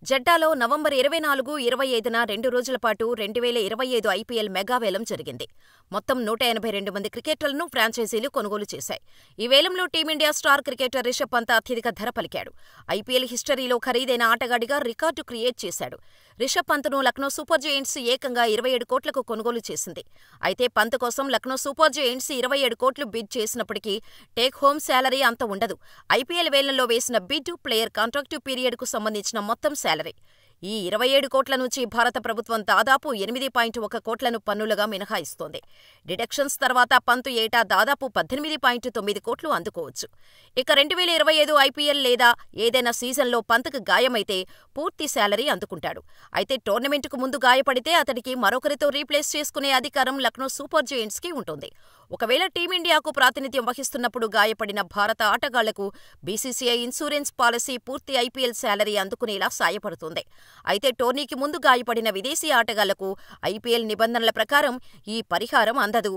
జెడ్డాలో November 24, 25న 2 రోజుల పాటు 2025 IPL mega వేలం జరిగింది. మొత్తం 182 మంది క్రికెటర్లను ఫ్రాంచైజీలు కొనుగోలు చేశాయి. ఈ వేలంలో team India star cricketer Rishabh Pant అత్యధిక ధర పలికాడు. ఐపీఎల్ హిస్టరీలో ఖరీదైన ఆటగాడిగా రికార్డు క్రియేట్ చేశాడు. రిషబ్ పంత్ను లక్నో సూపర్ జెయింట్స్ ఏకంగా 27 కోట్లకు కొనుగోలు చేసింది. అయితే పంత్ కోసం లక్నో సూపర్ జెయింట్స్ 27 కోట్లు బిడ్ చేసినప్పటికీ టేక్ హోమ్ శాలరీ అంత ఉండదు. ఐపీఎల్ వేలంలో వేసిన బిడ్, ప్లేయర్ కాంట్రాక్టు పీరియడ్కు సంబంధించిన మొత్తం శాలరీ. ఈ 27 కోట్ల నుంచి భారత ప్రభుత్వం దాదాపు 8.1 కోట్లను పన్నులుగా మినహాయిస్తోంది. డిడక్షన్స్ తర్వాత పంత్ ఏటా దాదాపు 18.9 కోట్లు అందుకోవచ్చు. ఇక 2025 ఐపీఎల్ లేదా ఏదైనా సీజన్లో పంత్కు గాయమైతే పూర్తి శాలరీ అందుకుంటాడు. అయితే టోర్నమెంటుకు ముందు గాయపడితే అతడికి మరొకరితో రీప్లేస్ చేసుకునే అధికారం లక్నో సూపర్ జెయింట్స్కి ఉంటుంది. ఒకవేళ టీమిండియాకు ప్రాతినిధ్యం వహిస్తున్నప్పుడు గాయపడిన భారత ఆటగాళ్లకు బీసీసీఐ ఇన్సూరెన్స్ పాలసీ పూర్తి ఐపీఎల్ శాలరీ అందుకునేలా సాయపడుతుంది. అయితే టోర్నీకి ముందు గాయపడిన విదేశీ ఆటగాళ్లకు ఐపీఎల్ నిబంధనల ప్రకారం ఈ పరిహారం అందదు.